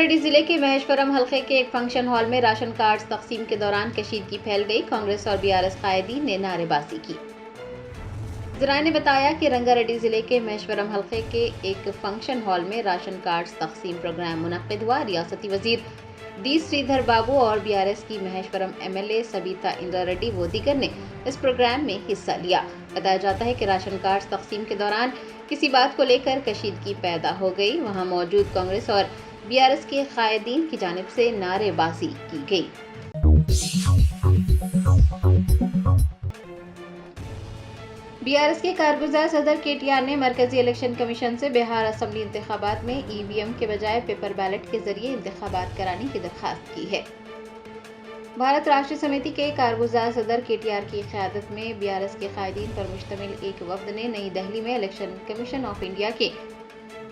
रंगारेड्डी जिले के महेश्वरम हलके के एक फंक्शन हॉल में राशन कार्ड तकसीम के दौरान कशीदगी फैल गई। कांग्रेस और बीआरएस कायदीन ने नारेबाजी की। जराये ने बताया कि रंगारेड्डी जिले के महेश्वरम हलके के एक फंक्शन हॉल में राशन कार्ड तकसीम प्रोग्राम मुनक्किद हुआ। रियासती वजीर डी श्रीधर बाबू और बीआरएस की महेश्वरम एमएलए सबिता इंद्रा रेड्डी व दीगर ने इस प्रोग्राम में हिस्सा लिया। बताया जाता है कि राशन कार्ड तकसीम के दौरान किसी बात को लेकर कशीदगी पैदा हो गई। वहां मौजूद कांग्रेस और बीआरएस के कायदीन की जानिब से नारेबाजी की गई। बीआरएस के कारगुजार सदर केटीआर ने मरकजी इलेक्शन कमीशन से बिहार असेंबली इंतखाबात में ईवीएम के बजाय पेपर बैलेट के जरिए इंतखाबात कराने की दरख्वास्त की है। भारत राष्ट्रीय समिति के कारगुजार सदर केटीआर की क़यादत में बीआरएस के कायदीन पर मुश्तमिल एक वफ्द ने नई दिल्ली में इलेक्शन कमीशन ऑफ इंडिया के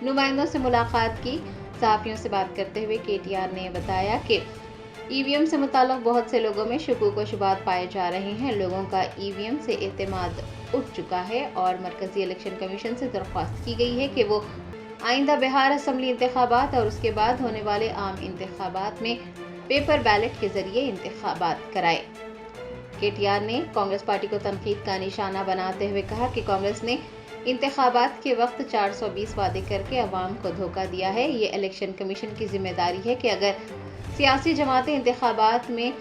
नुमाइंदों से मुलाकात की। सहाफ़ियों से बात करते हुए केटीआर ने बताया कि ईवीएम से मुताल्लिक़ बहुत से लोगों में शुकूक व शुबात पाए जा रहे हैं। लोगों का ईवीएम से एतमाद उठ चुका है और मरकजी इलेक्शन कमीशन से दरख्वास्त की गई है कि वो आइंदा बिहार असेंबली इंतखाबात और उसके बाद होने वाले आम इंतखाबात में पेपर बैलेट के जरिए इंतखाबात कराए। केटीआर ने कांग्रेस पार्टी को तनकीद का निशाना बनाते हुए कहा कि कांग्रेस ने इंतखाबात के वक्त 420 वादे करके अवाम को धोखा दिया है। ये इलेक्शन कमीशन की जिम्मेदारी है कि अगर सियासी जमातें इंतखाबात में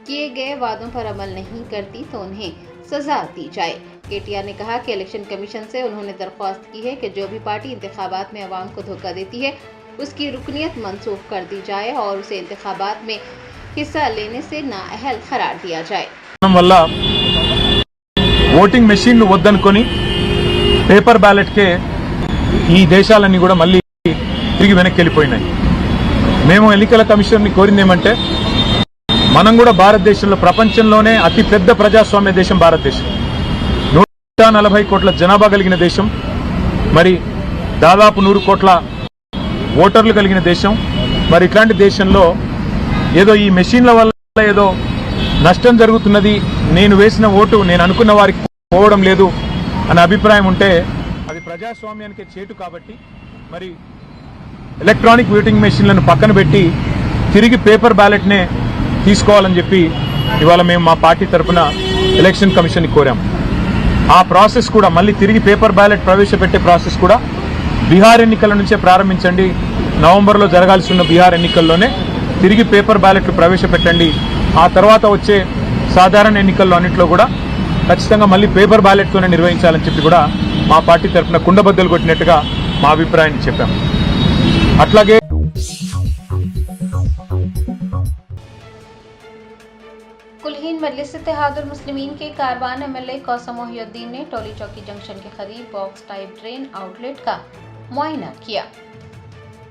किए गए वादों पर अमल नहीं करती तो उन्हें सजा दी जाए। केटीआर ने कहा कि इलेक्शन कमीशन से उन्होंने दरख्वास्त की है कि जो भी पार्टी इंतखाबात में अवाम को धोखा देती है उसकी रुकनियत मंसूख कर दी जाए और उसे इंतखाबात में हिस्सा लेने से नाअहल करार दिया जाए। ఓటింగ్ మెషిన్లు వద్దనుకొని పేపర్ బ్యాలెట్కే ఈ దేశాలన్నీ కూడా మళ్ళీ తిరిగి వెనక్కి వెళ్ళిపోయినాయి. మేము ఎన్నికల కమిషన్ని కోరింది ఏమంటే మనం కూడా భారతదేశంలో ప్రపంచంలోనే అతి పెద్ద ప్రజాస్వామ్య దేశం భారతదేశం. 140 కోట్ల జనాభా కలిగిన దేశం, మరి దాదాపు 100 కోట్ల ఓటర్లు కలిగిన దేశం. మరి ఇట్లాంటి దేశంలో ఏదో ఈ మెషిన్ల వల్ల ఏదో నష్టం జరుగుతున్నది, నేను వేసిన ఓటు నేను అనుకున్న వారికి పోవడం లేదు అనే అభిప్రాయం ఉంటే అది ప్రజాస్వామ్యానికి చేటు. కాబట్టి మరి ఎలక్ట్రానిక్ ఓటింగ్ మెషిన్లను పక్కన పెట్టి తిరిగి పేపర్ బ్యాలెట్నే తీసుకోవాలని చెప్పి ఇవాళ మేము మా పార్టీ తరఫున ఎలక్షన్ కమిషన్ని కోరాము. ఆ ప్రాసెస్ కూడా మళ్ళీ తిరిగి పేపర్ బ్యాలెట్ ప్రవేశపెట్టే ప్రాసెస్ కూడా బీహార్ ఎన్నికల నుంచే ప్రారంభించండి. నవంబర్లో జరగాల్సి ఉన్న బీహార్ ఎన్నికల్లోనే తిరిగి పేపర్ బ్యాలెట్లు ప్రవేశపెట్టండి. ఆ తర్వాత వచ్చే సాధారణ ఎన్నికల్లో అన్నింటిలో కూడా ఖచ్చితంగా మళ్ళీ పేపర్ బ్యాలెట్తోనే నిర్వహించాలని చెప్పి కూడా మా పార్టీ తరఫున కుండబద్దలు కొట్టినట్టుగా మా అభిప్రాయాన్ని చెప్పాము. అట్లాగే कुलहीन मजलिस इत्तेहादुल मुस्लिमीन के कारवान एमएलए कौसम मोहिउद्दीन ने टोली चौकी जंक्शन के करीब बॉक्स टाइप ड्रेन आउटलेट का मुआयना किया।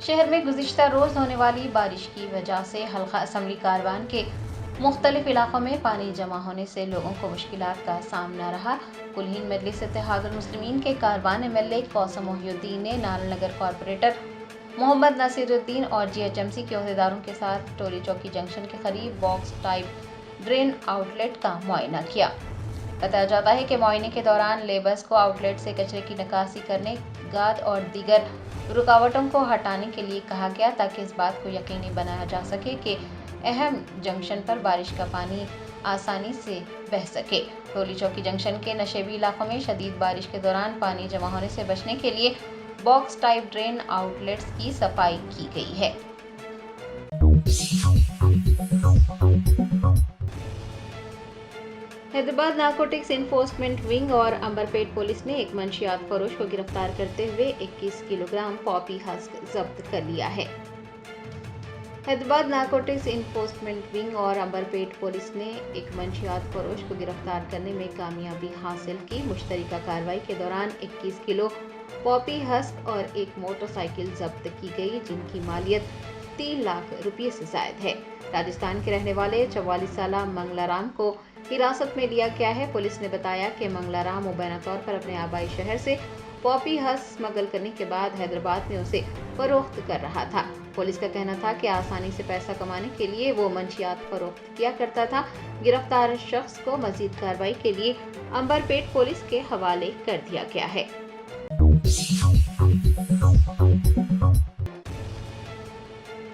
शहर में गुज़िश्ता रोज़ होने वाली बारिश की वजह से हल्का असम्बली कारवान के मुख्तलिफ इलाकों में पानी जमा होने से लोगों को मुश्किलात का सामना रहा। कुलहीन मजलिस इत्तेहादुल मुस्लिमीन के कारवान एमएलए कौसम मोहिउद्दीन ने नारायणनगर कॉरपोरेटर मोहम्मद नसीरुद्दीन और जीएचएमसी के अहदेदारों के साथ टोली चौकी जंक्शन के करीब बॉक्स टाइप ड्रेन आउटलेट का मुआयना किया। बताया जाता है कि मुआयने के दौरान लेबर्स को आउटलेट से कचरे की निकासी करने, गाद और दीगर रुकावटों को हटाने के लिए कहा गया ताकि इस बात को यकीनी बनाया जा सके कि अहम जंक्शन पर बारिश का पानी आसानी से बह सके। टोली चौकी जंक्शन के नशेबी इलाकों में शदीद बारिश के दौरान पानी जमा होने से बचने के लिए बॉक्स टाइप ड्रेन आउटलेट्स की सफाई की गई है। हैदराबाद नारकोटिक्स इन्फोर्समेंट विंग और अंबरपेट पुलिस ने एक मंशियात फरोश को गिरफ्तार करते हुए 21 किलोग्राम पॉपी हस्क जब्त कर लिया है। हैदराबाद नारकोटिक्स इन्फोर्समेंट विंग और अंबरपेट पुलिस ने एक मंशियात फरोश को गिरफ्तार करने में कामयाबी हासिल की। मुश्तरका कार्रवाई के दौरान 21 किलो पॉपी हस्क और एक मोटरसाइकिल जब्त की गई जिनकी मालियत 3 लाख रुपये से जायद है। राजस्थान के रहने वाले 44 साल मंगलाराम को हिरासत में लिया गया है। पुलिस ने बताया कि मंगलाराम मुबैना तौर पर अपने आबाई शहर से पॉपी हस्क स्मगल करने के बाद हैदराबाद में उसे फरोख्त कर रहा था। पुलिस का कहना था कि आसानी से पैसा कमाने के लिए वो मंशियात फरोख्त किया करता था। गिरफ्तार शख्स को मजीद कार्रवाई के लिए अंबरपेट पुलिस के हवाले कर दिया गया है।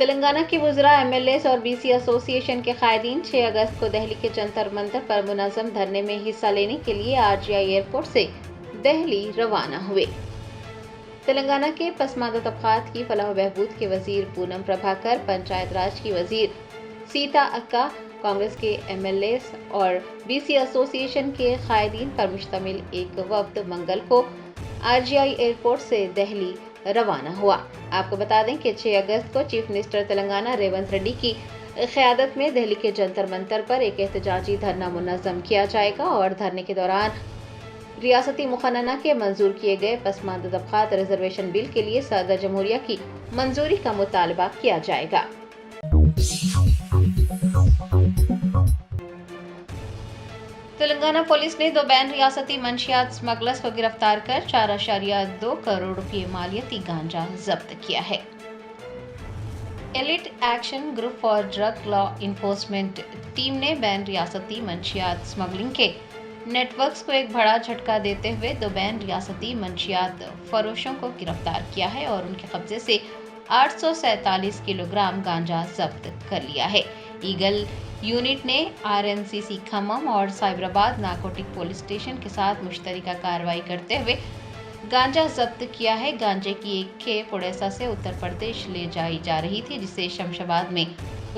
تلنگانہ کے وزراء MLAs اور BC ایسوسی ایشن کے قائدین 6 اگست کو دہلی کے جنتر منتر پر منظم دھرنے میں حصہ لینے کے لیے RGI ایئرپورٹ سے دہلی روانہ ہوئے۔ تلنگانہ کے پسماندہ طبقات کی فلاح و بہبود کے وزیر پونم پربھاکر، پنچایت راج کی وزیر سیتا اکا، کانگریس کے MLAs اور BC ایسوسی ایشن کے قائدین پر مشتمل ایک وفد منگل کو RGI ایئرپورٹ سے دہلی روانہ ہوا۔ آپ کو بتا دیں کہ 6 اگست کو چیف منسٹر تلنگانہ ریونت ریڈی کی قیادت میں دہلی کے جنتر منتر پر ایک احتجاجی دھرنا منظم کیا جائے گا اور دھرنے کے دوران ریاستی مقننہ کے منظور کیے گئے پسماندہ طبقات ریزرویشن بل کے لیے صدر جمہوریہ کی منظوری کا مطالبہ کیا جائے گا۔ تلنگانہ پولیس نے 2 بین ریاستی منشیات اسمگلرز کو گرفتار کر 4.2 کروڑ روپے مالیتی گانجا ضبط کیا ہے۔ Elite action group for drug law enforcement team نے بین ریاستی منشیات اسمگلنگ کے نیٹ ورکس کو ایک بڑا جھٹکا دیتے ہوئے 2 بین ریاستی منشیات فروشوں کو گرفتار کیا ہے اور ان کے قبضے سے 847 کلو گرام گانجا ضبط کر لیا ہے۔ ایگل یونٹ نے RNCC کھمم اور سائبرآباد نارکوٹک پولیس اسٹیشن کے ساتھ مشترکہ کارروائی کرتے ہوئے گانجا ضبط کیا ہے۔ گانجے کی ایک کھیپ اڑیسہ سے اتر پردیش لے جائی جا رہی تھی، جسے شمشاباد میں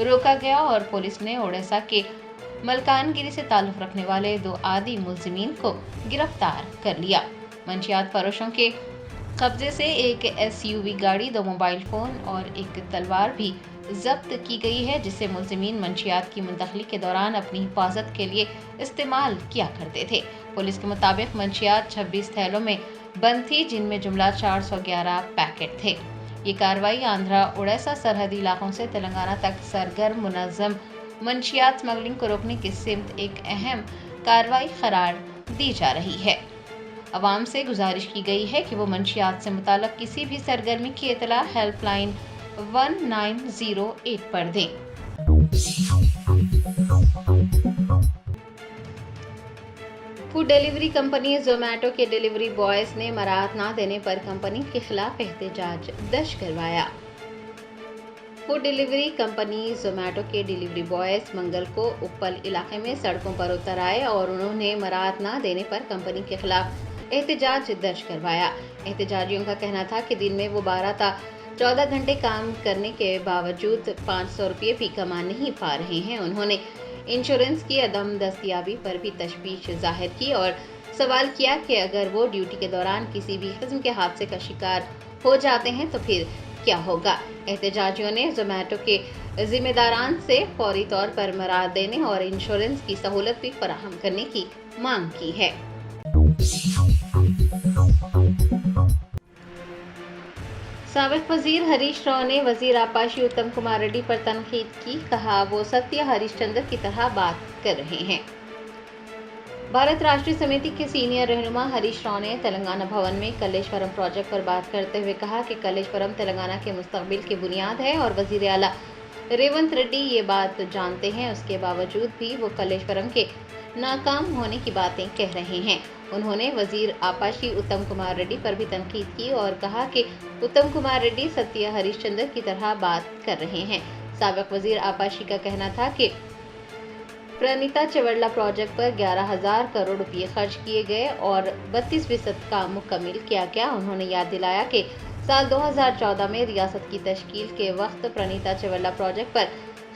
روکا گیا اور پولیس نے اڑیسہ کے ملکان گیری سے تعلق رکھنے والے 2 عادی ملزمین کو گرفتار کر لیا۔ منشیات فروشوں کے قبضے سے ایک SUV گاڑی، 2 موبائل فون اور ایک تلوار بھی ضبط کی گئی ہے، جسے ملزمین منشیات کی منتقلی کے دوران اپنی حفاظت کے لیے استعمال کیا کرتے تھے۔ پولیس کے مطابق منشیات 26 تھیلوں میں بند تھی، جن میں جملہ 411 پیکٹ تھے۔ یہ کارروائی آندھرا اڑیسہ سرحدی علاقوں سے تلنگانہ تک سرگرم منظم منشیات اسمگلنگ کو روکنے کی سمت ایک اہم کارروائی قرار دی جا رہی ہے۔ عوام سے گزارش کی گئی ہے کہ وہ منشیات سے متعلق کسی بھی سرگرمی کی اطلاع ہیلپ لائن 1908 پر دیں۔ فوڈ ڈیلیوری کمپنی زومیٹو کے ڈیلیوری بوائز نے مراعات نہ دینے پر کمپنی کے خلاف احتجاج درج کروایا۔ فوڈ ڈیلیوری کمپنی زومیٹو کے ڈیلیوری بوائز منگل کو اپل علاقے میں سڑکوں پر اتر آئے اور انہوں نے مراعات نہ دینے پر کمپنی کے خلاف احتجاج درج کروایا۔ احتجاجیوں کا کہنا تھا کہ دن میں وہ 12 تا 14 گھنٹے کام کرنے کے باوجود 500 روپے بھی کما نہیں پا رہے ہیں۔ انہوں نے انشورنس کی عدم دستیابی پر بھی تشویش ظاہر کی اور سوال کیا کہ اگر وہ ڈیوٹی کے دوران کسی بھی قسم کے حادثے کا شکار ہو جاتے ہیں تو پھر کیا ہوگا۔ احتجاجیوں نے زومیٹو کے ذمہ داران سے فوری طور پر مراعات دینے اور انشورنس کی سہولت بھی فراہم کرنے کی مانگ کی ہے۔ سابق وزیر ہریش راؤ نے وزیر آبپاشی اتم کمار ریڈی پر تنقید کی، کہا وہ ستیہ ہریش چندر کی طرح بات کر رہے ہیں۔ بھارت راشٹریہ سمیتی کے سینئر رہنما ہریش راؤ نے تلنگانہ بھون میں کلیشورم پروجیکٹ پر بات کرتے ہوئے کہا کہ کلیشورم تلنگانہ کے مستقبل کی بنیاد ہے اور وزیر اعلیٰ ریونت ریڈی یہ بات جانتے ہیں، اس کے باوجود بھی وہ کلیشورم کے ناکام ہونے کی باتیں کہہ رہے ہیں۔ انہوں نے وزیر آبپاشی اتم کمار ریڈی پر بھی تنقید کی اور کہا کہ اتم کمار ریڈی ستیہ ہریش چندر کی طرح بات کر رہے ہیں۔ سابق وزیر آبپاشی کا کہنا تھا کہ پرنیتا چیوڑلہ پروجیکٹ پر 11,000 کروڑ روپے خرچ کیے گئے اور 32% کام مکمل کیا گیا۔ انہوں نے یاد دلایا کہ سال 2014 میں ریاست کی تشکیل کے وقت پرنیتا چیوڑلہ پروجیکٹ پر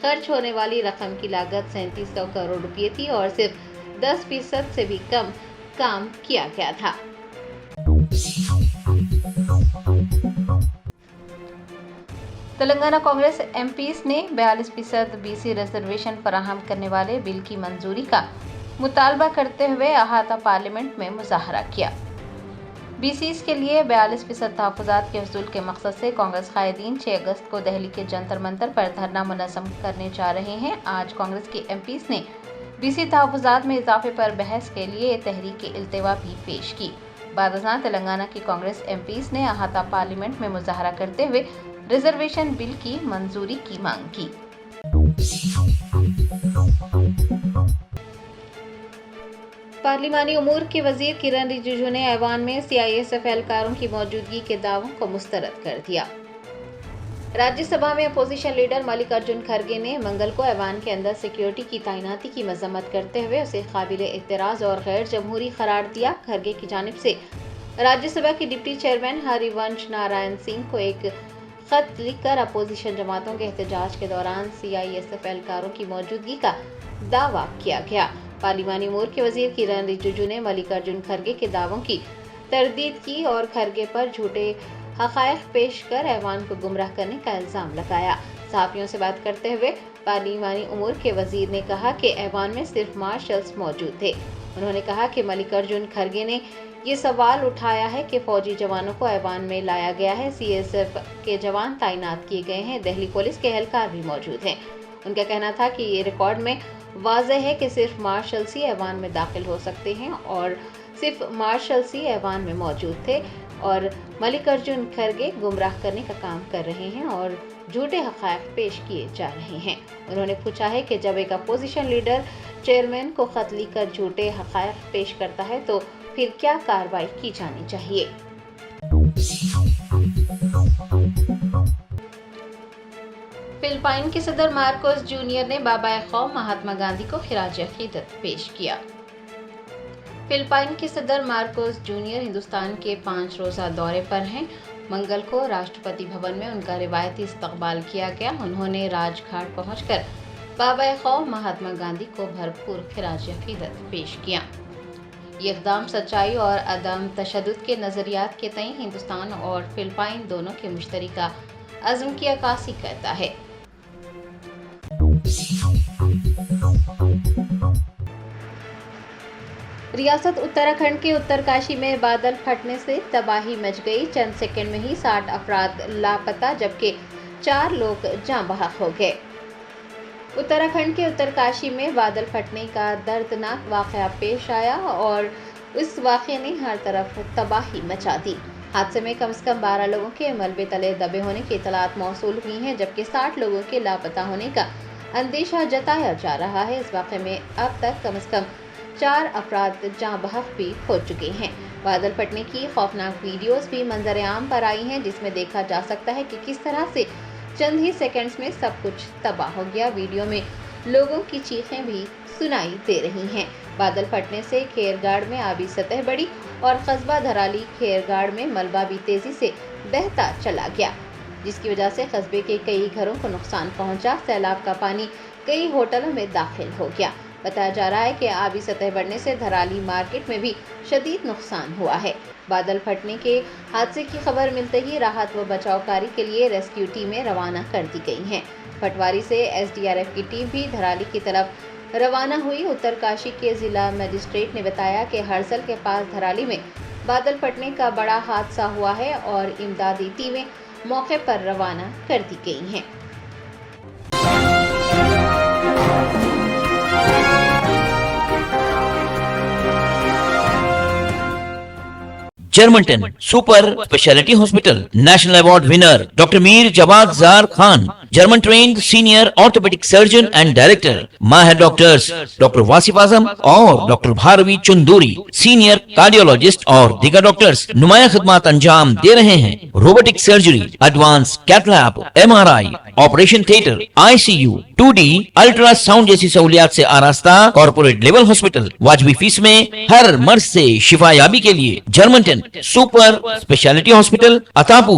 خرچ ہونے والی رقم کی لاگت 3700 کروڑ روپے تھی اور صرف 10% سے بھی کم کام کیا گیا تھا۔ تلنگانہ کانگریس MPs نے 42% BC ریزرویشن فراہم کرنے والے بل کی منظوری کا مطالبہ کرتے ہوئے احاطہ پارلیمنٹ میں مظاہرہ کیا۔ BCs کے لیے 42% تحفظات کے حصول کے مقصد سے کانگریس قائدین 6 اگست کو دہلی کے جنتر منتر پر دھرنا منظم کرنے جا رہے ہیں۔ آج کانگریس کے MPs نے BC تحفظات میں اضافے پر بحث کے لیے تحریک التوا بھی پیش کی۔ بعد ازاں تلنگانہ کی کانگریس MPs نے احاطہ پارلیمنٹ میں مظاہرہ کرتے ہوئے ریزرویشن بل کی منظوری کی مانگ کی۔ پارلیمانی امور کے وزیر کرن رجیجو نے ایوان میں CISF اہلکاروں کی موجودگی کے دعووں کو مسترد کر دیا۔ राज्यसभा में अपोजिशन लीडर मल्लिकार्जुन खड़गे ने मंगल को ऐवान के अंदर सिक्योरिटी की तैनाती की मजम्मत करते हुए उसे काबिल एतराज और गैर जमहूरी करार दिया। खड़गे की जानिब से राज्यसभा के डिप्टी चेयरमैन हरिवंश नारायण सिंह को एक खत लिखकर अपोजिशन जमातों के एहतजाज के दौरान CISF एहलकारों की मौजूदगी का दावा किया गया। पार्लिमानी अमूर के वजीर किरण रिजिजू ने मल्लिकार्जुन खड़गे के दावों की तरदीद की और खड़गे पर झूठे हक़ाइक़ पेश कर ऐवान को गुमराह करने का इल्ज़ाम लगाया। सहाफ़ियों से बात करते हुए पार्लिमानी अमूर के वजीर ने कहा कि ऐवान में सिर्फ मार्शल्स मौजूद थे। उन्होंने कहा कि मल्लिकार्जुन खड़गे ने ये सवाल उठाया है कि फौजी जवानों को ऐवान में लाया गया है, CSF के जवान तैनात किए गए हैं, दिल्ली पुलिस के एहलकार भी मौजूद हैं। उनका कहना था कि ये रिकॉर्ड में वाज़ेह है कि सिर्फ मार्शल्स ही ऐवान में दाखिल हो सकते हैं और सिर्फ मार्शल्स ही ऐवान में मौजूद थे और मल्लिकार्जुन खड़गे गुमराह करने का काम कर रहे हैं और झूठे हक़ाइक़ पेश किए जा रहे हैं। उन्होंने पूछा है कि जब एक अपोजिशन लीडर चेयरमैन को खत लिखकर झूठे हक़ाइक़ पेश करता है तो फिर क्या कार्रवाई की जानी चाहिए। फिलिपाइन के सदर मार्कोस जूनियर ने बाबा क़ौम महात्मा गांधी को खिराज अक़ीदत पेश किया। फिलिपाइन के सदर मार्कोस जूनियर हिंदुस्तान के 5 रोज़ा दौरे पर हैं। मंगल को राष्ट्रपति भवन में उनका रिवायती इस्तकबाल किया गया। उन्होंने राजघाट पहुंचकर बाबा क़ौम महात्मा गांधी को भरपूर खिराज अक़ीदत पेश किया। ये इक़दाम सच्चाई और अदम तशद्दुद के नज़रियात के तय हिंदुस्तान और फिलिपाइन दोनों के मुश्तरका अज़्म की अक्कासी करता है। रियासत उत्तराखंड के उत्तरकाशी में बादल फटने से तबाही मच गई। चंद सेकंड में ही 60 अफराद लापता जबकि 4 लोग जाँ बहक हो गए। उत्तराखंड के उत्तरकाशी में बादल फटने का दर्दनाक वाक़या पेश आया और इस वाक़े ने हर तरफ तबाही मचा दी। हादसे में कम से कम 12 लोगों के मलबे तले दबे होने की इतलात मौसूल हुई हैं जबकि 60 लोगों के लापता होने का अंदेशा जताया जा रहा है। इस वाक़े में अब तक कम से कम 4 अफराद जाँ बहक भी हो चुके हैं। बादल फटने की खौफनाक वीडियोस भी मंजर आम पर आई हैं जिसमें देखा जा सकता है कि किस तरह से चंद ही सेकंड्स में सब कुछ तबाह हो गया। वीडियो में लोगों की चीखें भी सुनाई दे रही हैं। बादल फटने से खेरगाड़ में आबी सतह बढ़ी और कस्बा धराली खेरगाड़ में मलबा भी तेजी से बहता चला गया जिसकी वजह से कस्बे के कई घरों को नुकसान पहुंचा। सैलाब का पानी कई होटलों में दाखिल हो गया। बताया जा रहा है कि आबी सतह बढ़ने से धराली मार्केट में भी शदीद नुकसान हुआ है। बादल फटने के हादसे की खबर मिलते ही राहत व बचाव कार्य के लिए रेस्क्यू टीमें रवाना कर दी गई हैं। पटवारी से SDRF की टीम भी धराली की तरफ रवाना हुई। उत्तरकाशी के जिला मजिस्ट्रेट ने बताया कि हरसल के पास धराली में बादल फटने का बड़ा हादसा हुआ है और इमदादी टीमें मौके पर रवाना कर दी गई हैं। Germanten super speciality hospital national award winner doctor Mir Jawad Zar Khan, German trained senior orthopaedic surgeon and director, माहिर डॉक्टर्स डॉक्टर वासिफ आजम और doctor Bharvi Chanduri, senior cardiologist और दीगर डॉक्टर्स नुमाया खिदमत अंजाम दे रहे हैं। Robotic surgery, advance cath lab, MRI, operation theatre, ICU, 2D ultrasound जैसी सहूलियात से आरास्ता कॉर्पोरेट लेवल हॉस्पिटल। वाजबी फीस में हर मर्ज से शिफायाबी के लिए Germanton super speciality hospital, Attapur.